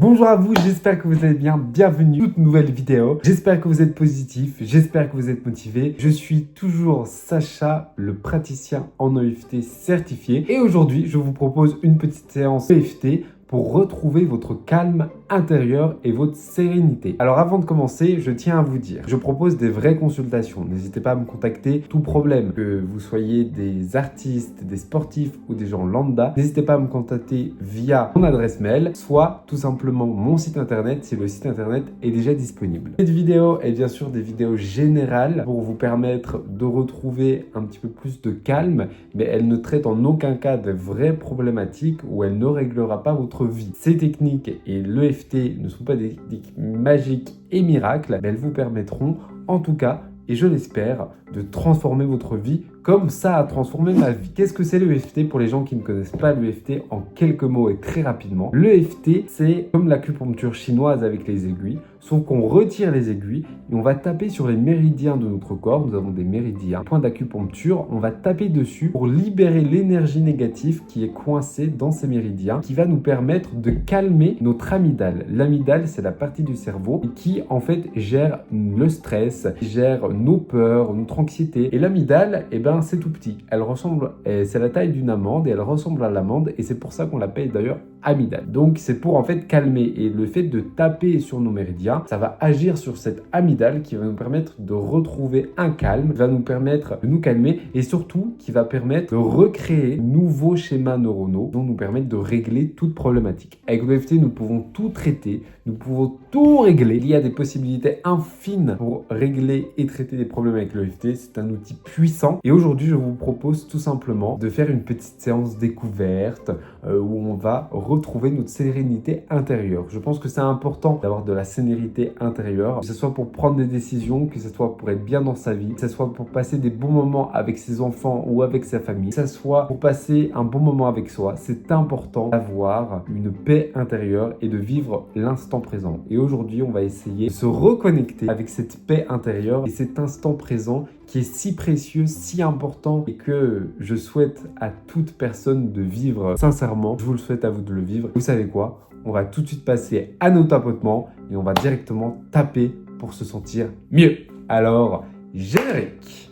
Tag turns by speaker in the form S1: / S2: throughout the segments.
S1: Bonjour à vous, j'espère que vous allez bien, bienvenue dans toute nouvelle vidéo. J'espère que vous êtes positif, j'espère que vous êtes motivé. Je suis toujours Sacha, le praticien en EFT certifié. Et aujourd'hui, je vous propose une petite séance EFT pour retrouver votre calme intérieur et votre sérénité. Alors avant de commencer, je tiens à vous dire, je propose des vraies consultations. N'hésitez pas à me contacter, tout problème, que vous soyez des artistes, des sportifs ou des gens lambda, n'hésitez pas à me contacter via mon adresse mail, soit tout simplement mon site internet si le site internet est déjà disponible. Cette vidéo est bien sûr des vidéos générales pour vous permettre de retrouver un petit peu plus de calme, mais elle ne traite en aucun cas de vraies problématiques ou elle ne réglera pas votre vie. Ces techniques et l'EFT ne sont pas des techniques magiques et miracles, mais elles vous permettront, en tout cas, et je l'espère, de transformer votre vie comme ça a transformé ma vie. Qu'est-ce que c'est l'EFT pour les gens qui ne connaissent pas l'EFT en quelques mots et très rapidement? L'EFT, c'est comme l'acupuncture chinoise avec les aiguilles, sauf qu'on retire les aiguilles et on va taper sur les méridiens de notre corps. Nous avons des méridiens, point d'acupuncture, on va taper dessus pour libérer l'énergie négative qui est coincée dans ces méridiens, qui va nous permettre de calmer notre amygdale. L'amygdale, c'est la partie du cerveau qui en fait gère le stress, gère nos peurs, notre anxiété. Et l'amygdale, eh ben, c'est tout petit. Elle ressemble, c'est la taille d'une amande et elle ressemble à l'amande et c'est pour ça qu'on l'appelle d'ailleurs amygdale. Donc c'est pour en fait calmer, et le fait de taper sur nos méridiens, ça va agir sur cette amygdale qui va nous permettre de retrouver un calme, va nous permettre de nous calmer et surtout qui va permettre de recréer de nouveaux schémas neuronaux qui vont nous permettre de régler toute problématique. Avec l'EFT, nous pouvons tout traiter, nous pouvons tout régler. Il y a des possibilités infinies pour régler et traiter des problèmes avec l'EFT. C'est un outil puissant et aujourd'hui je vous propose tout simplement de faire une petite séance découverte où on va retrouver notre sérénité intérieure. Je pense que c'est important d'avoir de la sérénité intérieure, que ce soit pour prendre des décisions, que ce soit pour être bien dans sa vie, que ce soit pour passer des bons moments avec ses enfants ou avec sa famille, que ce soit pour passer un bon moment avec soi. C'est important d'avoir une paix intérieure et de vivre l'instant présent. Et aujourd'hui, on va essayer de se reconnecter avec cette paix intérieure et cet instant présent qui est si précieux, si important et que je souhaite à toute personne de vivre sincèrement. Je vous le souhaite à vous de le vivre. Vous savez quoi? On va tout de suite passer à nos tapotements et on va directement taper pour se sentir mieux. Alors, générique!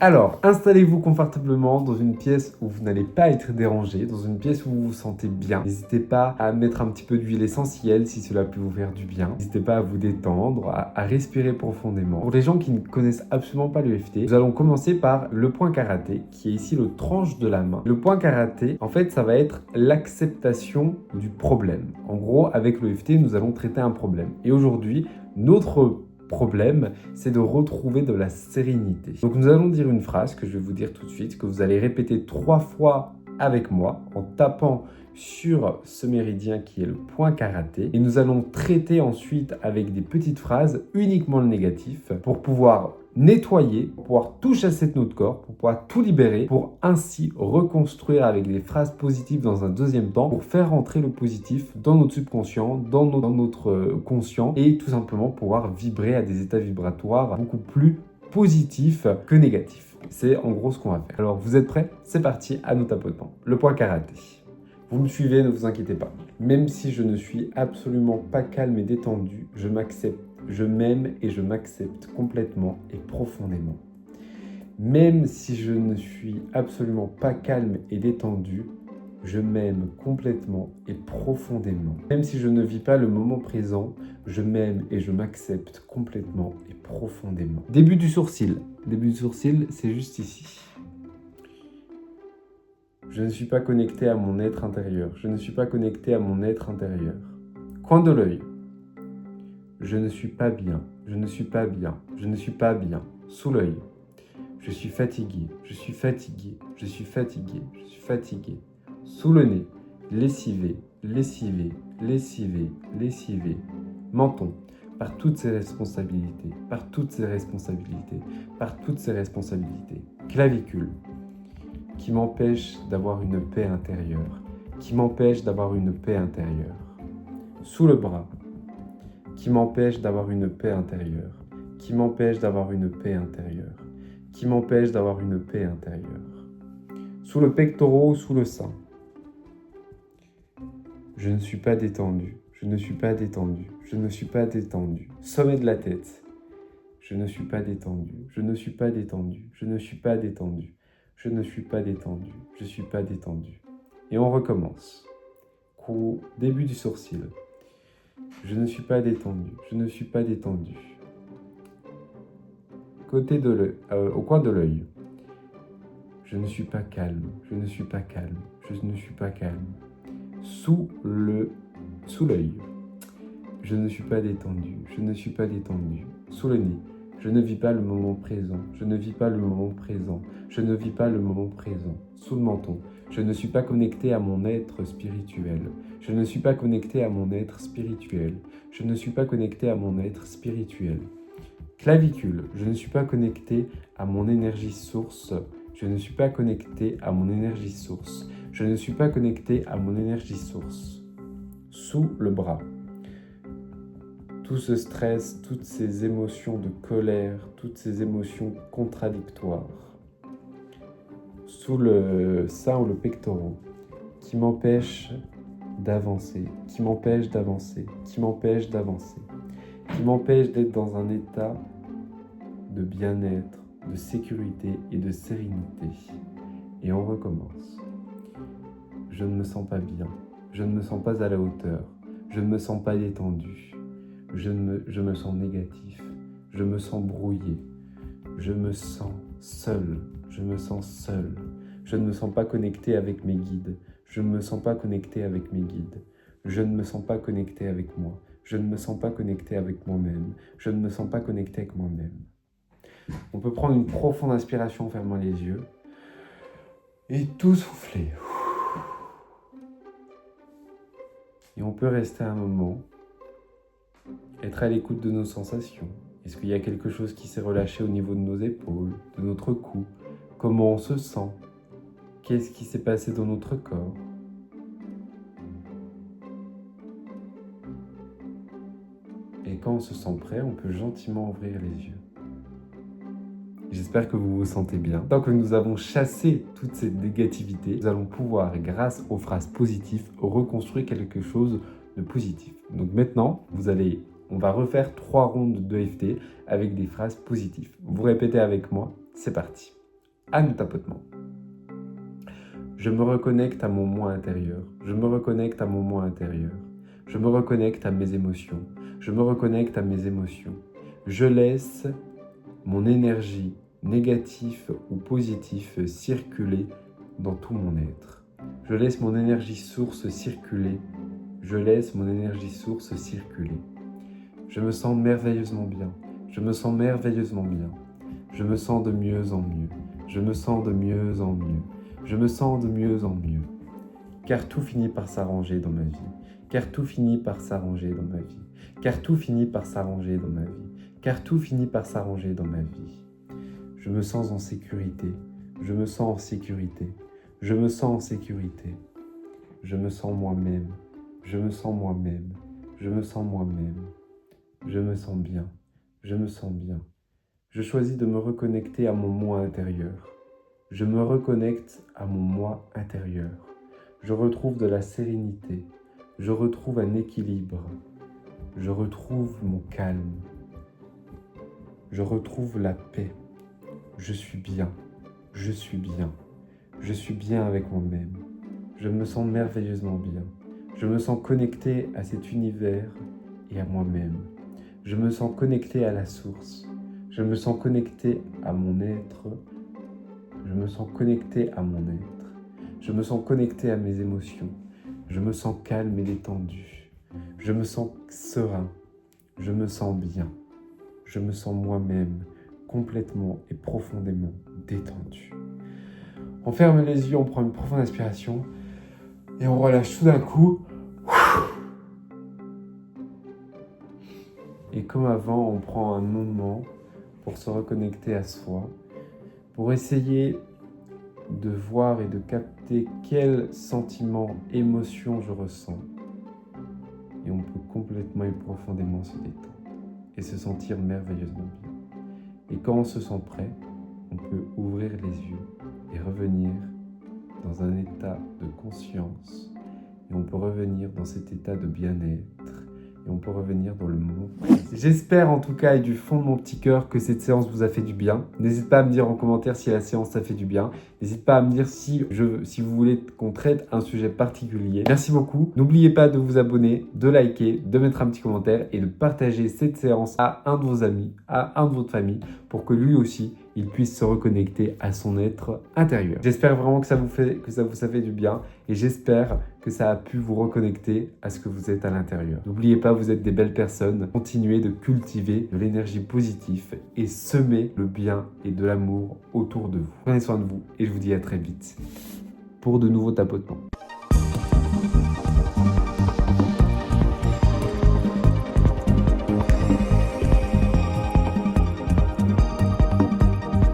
S1: Alors, installez-vous confortablement dans une pièce où vous n'allez pas être dérangé, dans une pièce où vous vous sentez bien. N'hésitez pas à mettre un petit peu d'huile essentielle si cela peut vous faire du bien. N'hésitez pas à vous détendre, à respirer profondément. Pour les gens qui ne connaissent absolument pas l'EFT, nous allons commencer par le point karaté, qui est ici le tranche de la main. Le point karaté, en fait, ça va être l'acceptation du problème. En gros, avec l'EFT, nous allons traiter un problème. Et aujourd'hui, notre problème, c'est de retrouver de la sérénité. Donc nous allons dire une phrase que je vais vous dire tout de suite, que vous allez répéter 3 fois avec moi en tapant sur ce méridien qui est le point karaté, et nous allons traiter ensuite avec des petites phrases uniquement le négatif pour pouvoir nettoyer, pour pouvoir tout chasser de notre corps, pour pouvoir tout libérer, pour ainsi reconstruire avec des phrases positives dans un deuxième temps, pour faire rentrer le positif dans notre subconscient, dans notre conscient, et tout simplement pouvoir vibrer à des états vibratoires beaucoup plus positifs que négatifs. C'est en gros ce qu'on va faire. Alors vous êtes prêts? C'est parti, à nos tapotements. Le point karaté. Vous me suivez, ne vous inquiétez pas. Même si je ne suis absolument pas calme et détendu, je m'accepte. Je m'aime et je m'accepte complètement et profondément. Même si je ne suis absolument pas calme et détendu, je m'aime complètement et profondément. Même si je ne vis pas le moment présent, je m'aime et je m'accepte complètement et profondément. Début du sourcil. Début du sourcil, c'est juste ici. Je ne suis pas connecté à mon être intérieur. Je ne suis pas connecté à mon être intérieur. Coin de l'œil. Je ne suis pas bien. Je ne suis pas bien. Je ne suis pas bien. Sous l'œil. Je suis fatigué. Je suis fatigué. Je suis fatigué. Je suis fatigué. Sous le nez. Lessivé. Lessivé. Lessivé. Lessivé. Menton. Par toutes ces responsabilités. Par toutes ces responsabilités. Par toutes ces responsabilités. Clavicule. Qui m'empêche d'avoir une paix intérieure, qui m'empêche d'avoir une paix intérieure. Sous le bras, qui m'empêche d'avoir une paix intérieure, qui m'empêche d'avoir une paix intérieure, qui m'empêche d'avoir une paix intérieure. Sous le pectoral ou sous le sein, Je ne suis pas détendu. Je ne suis pas détendu. Je ne suis pas détendu. Sommet de la tête. Je ne suis pas détendu. Je ne suis pas détendu. Je ne suis pas détendu. Je ne suis pas détendu. Je ne suis pas détendu. Et on recommence. Début du sourcil. Je ne suis pas détendu. Je ne suis pas détendu. Côté de l'œil, au coin de l'œil. Je ne suis pas calme. Je ne suis pas calme. Je ne suis pas calme. Sous l'œil. Je ne suis pas détendu. Je ne suis pas détendu. Sous le nez. Je ne vis pas le moment présent. Je ne vis pas le moment présent. Je ne vis pas le moment présent. Sous le menton. Je ne suis pas connecté à mon être spirituel. Je ne suis pas connecté à mon être spirituel. Je ne suis pas connecté à mon être spirituel. Clavicule. Je ne suis pas connecté à mon énergie source. Je ne suis pas connecté à mon énergie source. Je ne suis pas connecté à mon énergie source. Sous le bras. Tout ce stress, toutes ces émotions de colère, toutes ces émotions contradictoires. Sous le sein ou le pectoral, qui m'empêche d'avancer, qui m'empêche d'avancer, qui m'empêche d'avancer, qui m'empêche d'être dans un état de bien-être, de sécurité et de sérénité. Et on recommence. Je ne me sens pas bien, je ne me sens pas à la hauteur, je ne me sens pas détendu, je me sens négatif, je me sens brouillé, je me sens seul, je me sens seul, je ne me sens pas connecté avec mes guides, je ne me sens pas connecté avec mes guides, je ne me sens pas connecté avec moi, je ne me sens pas connecté avec moi-même, je ne me sens pas connecté avec moi-même. On peut prendre une profonde inspiration en fermant les yeux et tout souffler. Et on peut rester un moment, être à l'écoute de nos sensations. Est-ce qu'il y a quelque chose qui s'est relâché au niveau de nos épaules, de notre cou? Comment on se sent? Qu'est-ce qui s'est passé dans notre corps? Et quand on se sent prêt, on peut gentiment ouvrir les yeux. J'espère que vous vous sentez bien. Tant que nous avons chassé toute cette négativité, nous allons pouvoir, grâce aux phrases positives, reconstruire quelque chose de positif. Donc maintenant, on va refaire 3 rondes de EFT avec des phrases positives. Vous répétez avec moi, c'est parti. Anne tapotement. Je me reconnecte à mon moi intérieur. Je me reconnecte à mon moi intérieur. Je me reconnecte à mes émotions. Je me reconnecte à mes émotions. Je laisse mon énergie négative ou positive circuler dans tout mon être. Je laisse mon énergie source circuler. Je laisse mon énergie source circuler. Je me sens merveilleusement bien. Je me sens merveilleusement bien. Je me sens de mieux en mieux. Je me sens de mieux en mieux. Je me sens de mieux en mieux. Car tout finit par s'arranger dans ma vie. Car tout finit par s'arranger dans ma vie. Car tout finit par s'arranger dans ma vie. Car tout finit par s'arranger dans ma vie. Je me sens en sécurité. Je me sens en sécurité. Je me sens en sécurité. Je me sens moi-même. Je me sens moi-même. Je me sens moi-même. Je me sens bien. Je me sens bien. Je choisis de me reconnecter à mon moi intérieur. Je me reconnecte à mon moi intérieur. Je retrouve de la sérénité. Je retrouve un équilibre. Je retrouve mon calme. Je retrouve la paix. Je suis bien. Je suis bien. Je suis bien avec moi-même. Je me sens merveilleusement bien. Je me sens connecté à cet univers et à moi-même. Je me sens connecté à la source. Je me sens connecté à mon être. Je me sens connecté à mon être. Je me sens connecté à mes émotions. Je me sens calme et détendu. Je me sens serein. Je me sens bien. Je me sens moi-même complètement et profondément détendu. On ferme les yeux, on prend une profonde inspiration et on relâche tout d'un coup. Et comme avant, on prend un moment pour se reconnecter à soi, pour essayer de voir et de capter quels sentiments, émotions je ressens. Et on peut complètement et profondément se détendre et se sentir merveilleusement bien. Et quand on se sent prêt, on peut ouvrir les yeux et revenir dans un état de conscience et on peut revenir dans cet état de bien-être. Et on peut revenir dans le moment. J'espère en tout cas et du fond de mon petit cœur que cette séance vous a fait du bien. N'hésite pas à me dire en commentaire si la séance t'a fait du bien. N'hésite pas à me dire si vous voulez qu'on traite un sujet particulier. Merci beaucoup. N'oubliez pas de vous abonner, de liker, de mettre un petit commentaire et de partager cette séance à un de vos amis, à un de votre famille pour que lui aussi, il puisse se reconnecter à son être intérieur. J'espère vraiment que ça vous fait du bien et j'espère que ça a pu vous reconnecter à ce que vous êtes à l'intérieur. N'oubliez pas, vous êtes des belles personnes. Continuez de cultiver de l'énergie positive et semer le bien et de l'amour autour de vous. Prenez soin de vous et je vous dis à très vite pour de nouveaux tapotements.